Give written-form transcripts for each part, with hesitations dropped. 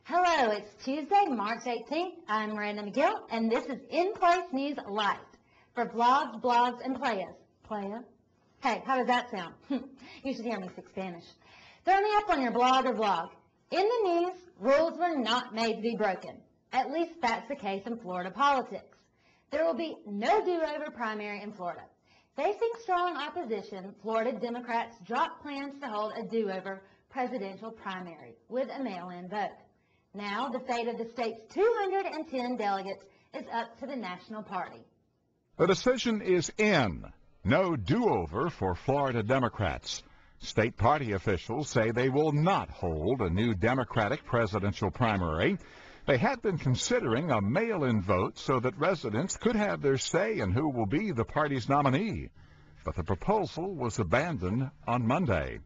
Hello, it's Tuesday, March 18th. I'm Miranda McGill, and this is In Place News Light for vlogs, blogs, and playas. Playa? Hey, how does that sound? You should hear me speak Spanish. Throw me up on your blog or vlog. In the news, rules were not made to be broken. At least that's the case in Florida politics. There will be no do-over primary in Florida. Facing strong opposition, Florida Democrats dropped plans to hold a do-over presidential primary with a mail-in vote. Now, the fate of the state's 210 delegates is up to the National Party. The decision is in. No do-over for Florida Democrats. State party officials say they will not hold a new Democratic presidential primary. They had been considering a mail-in vote so that residents could have their say in who will be the party's nominee. But the proposal was abandoned on Monday.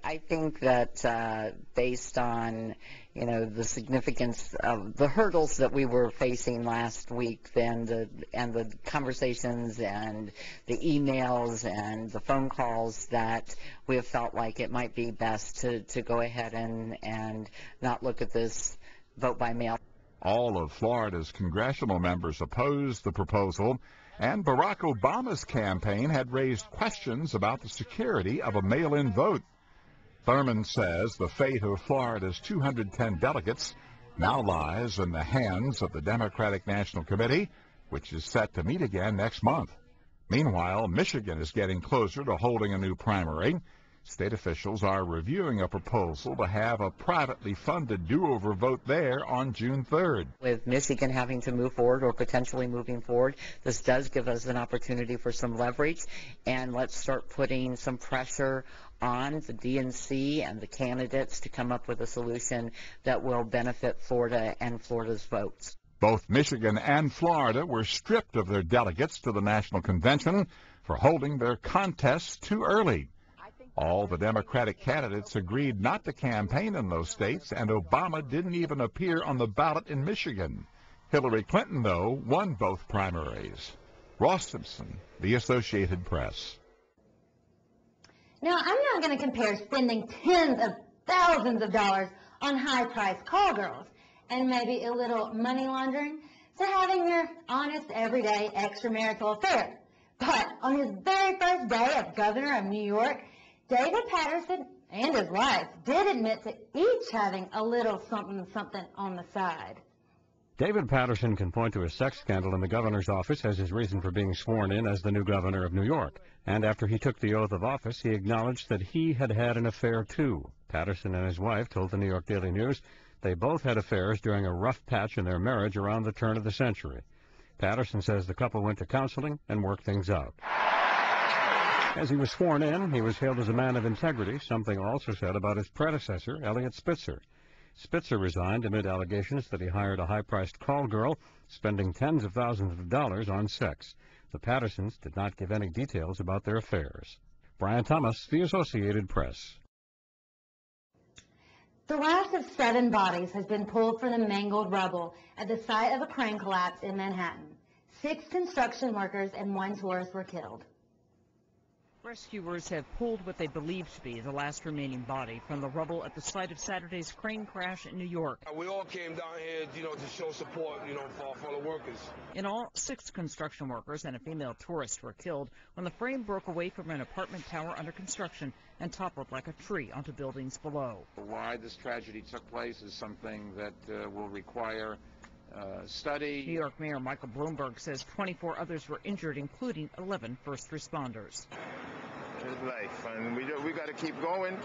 I think that based on, the significance of the hurdles that we were facing last week, and the conversations and the emails and the phone calls, that we have felt like it might be best to go ahead and not look at this vote by mail. All of Florida's congressional members opposed the proposal, and Barack Obama's campaign had raised questions about the security of a mail-in vote. Thurman says the fate of Florida's 210 delegates now lies in the hands of the Democratic National Committee, which is set to meet again next month. Meanwhile, Michigan is getting closer to holding a new primary. State officials are reviewing a proposal to have a privately funded do-over vote there on June 3rd. With Michigan having to move forward or potentially moving forward, this does give us an opportunity for some leverage, and let's start putting some pressure on the DNC and the candidates to come up with a solution that will benefit Florida and Florida's votes. Both Michigan and Florida were stripped of their delegates to the National Convention for holding their contests too early. All the Democratic candidates agreed not to campaign in those states, and Obama didn't even appear on the ballot in Michigan. Hillary Clinton, though, won both primaries. Ross Simpson, The Associated Press. Now, I'm not going to compare spending tens of thousands of dollars on high-priced call girls and maybe a little money laundering to having your honest, everyday extramarital affair. But on his very first day as governor of New York, David Patterson and his wife did admit to each having a little something on the side. David Patterson can point to a sex scandal in the governor's office as his reason for being sworn in as the new governor of New York. And after he took the oath of office, he acknowledged that he had had an affair too. Patterson and his wife told the New York Daily News they both had affairs during a rough patch in their marriage around the turn of the century. Patterson says the couple went to counseling and worked things out. As he was sworn in, he was hailed as a man of integrity, something also said about his predecessor, Eliot Spitzer. Spitzer resigned amid allegations that he hired a high-priced call girl, spending tens of thousands of dollars on sex. The Pattersons did not give any details about their affairs. Brian Thomas, The Associated Press. The last of 7 bodies has been pulled from the mangled rubble at the site of a crane collapse in Manhattan. 6 construction workers and 1 tourist were killed. Rescuers have pulled what they believe to be the last remaining body from the rubble at the site of Saturday's crane crash in New York. We all came down here, to show support, for our fellow workers. In all, 6 construction workers and a female tourist were killed when the frame broke away from an apartment tower under construction and toppled like a tree onto buildings below. Why this tragedy took place is something that will require study. New York Mayor Michael Bloomberg says 24 others were injured, including 11 first responders. It's life, and we got to keep going,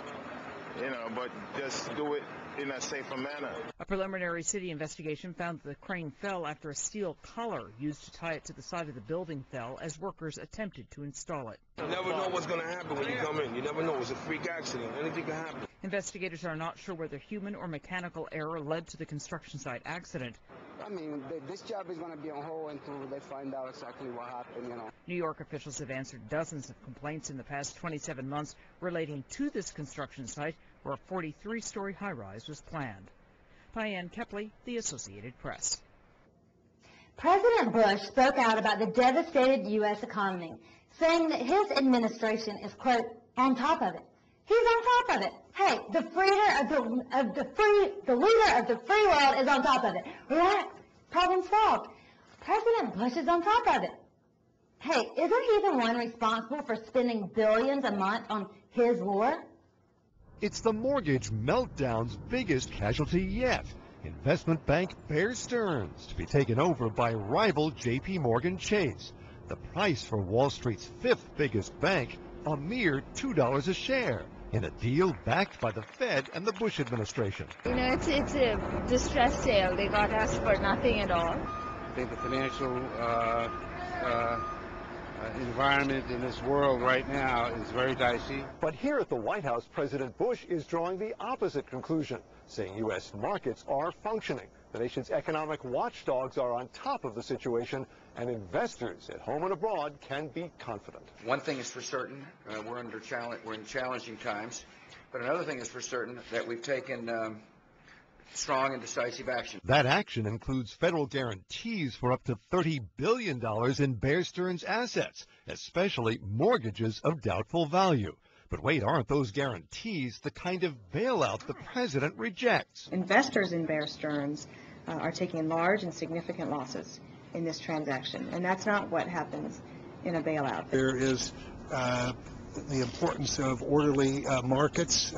but just do it in a safer manner. A preliminary city investigation found that the crane fell after a steel collar used to tie it to the side of the building fell as workers attempted to install it. You never know what's going to happen when you come in. You never know. It's a freak accident. Anything can happen. Investigators are not sure whether human or mechanical error led to the construction site accident. I mean, this job is going to be on hold until they find out exactly what happened, New York officials have answered dozens of complaints in the past 27 months relating to this construction site where a 43-story high-rise was planned. Diane Kepley, The Associated Press. President Bush spoke out about the devastated U.S. economy, saying that his administration is, quote, on top of it. He's on top of it. Hey, the leader of the free world is on top of it. Relax. Problem solved. President Bush is on top of it. Hey, isn't he the one responsible for spending billions a month on his war? It's the mortgage meltdown's biggest casualty yet. Investment bank Bear Stearns to be taken over by rival J.P. Morgan Chase. The price for Wall Street's fifth biggest bank, a mere $2 a share, in a deal backed by the Fed and the Bush administration. You know, it's a distress sale. They got us for nothing at all. I think the financial environment in this world right now is very dicey. But here at the White House, President Bush is drawing the opposite conclusion, saying U.S. markets are functioning. The nation's economic watchdogs are on top of the situation, and investors at home and abroad can be confident. One thing is for certain, we're in challenging times, but another thing is for certain that we've taken strong and decisive action. That action includes federal guarantees for up to $30 billion in Bear Stearns assets, especially mortgages of doubtful value. But wait, aren't those guarantees the kind of bailout the president rejects? Investors in Bear Stearns are taking large and significant losses in this transaction, and that's not what happens in a bailout. There is the importance of orderly markets,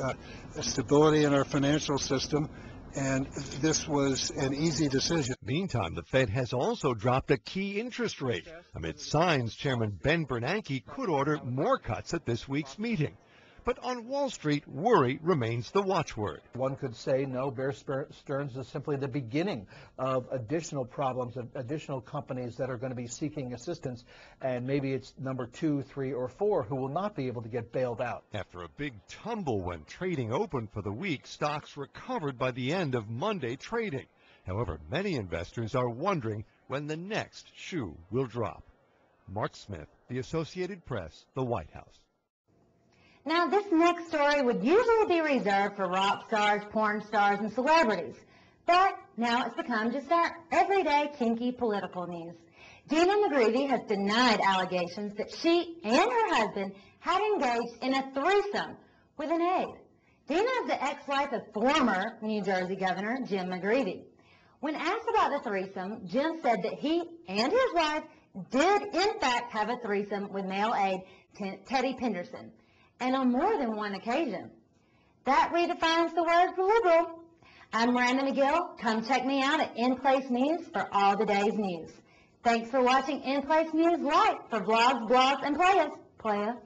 stability in our financial system, and this was an easy decision. Meantime, the Fed has also dropped a key interest rate amid signs Chairman Ben Bernanke could order more cuts at this week's meeting. But on Wall Street, worry remains the watchword. One could say, no, Bear Stearns is simply the beginning of additional problems, of additional companies that are going to be seeking assistance, and maybe it's number 2, 3, or 4 who will not be able to get bailed out. After a big tumble when trading opened for the week, stocks recovered by the end of Monday trading. However, many investors are wondering when the next shoe will drop. Mark Smith, The Associated Press, The White House. Now, this next story would usually be reserved for rock stars, porn stars, and celebrities. But now it's become just our everyday kinky political news. Dina McGreevy has denied allegations that she and her husband had engaged in a threesome with an aide. Dina is the ex-wife of former New Jersey Governor Jim McGreevy. When asked about the threesome, Jim said that he and his wife did in fact have a threesome with male aide Teddy Penderson, and on more than one occasion. That redefines the word liberal. I'm Miranda McGill. Come check me out at In Place News for all the day's news. Thanks for watching In Place News Live for vlogs, blogs, and playas.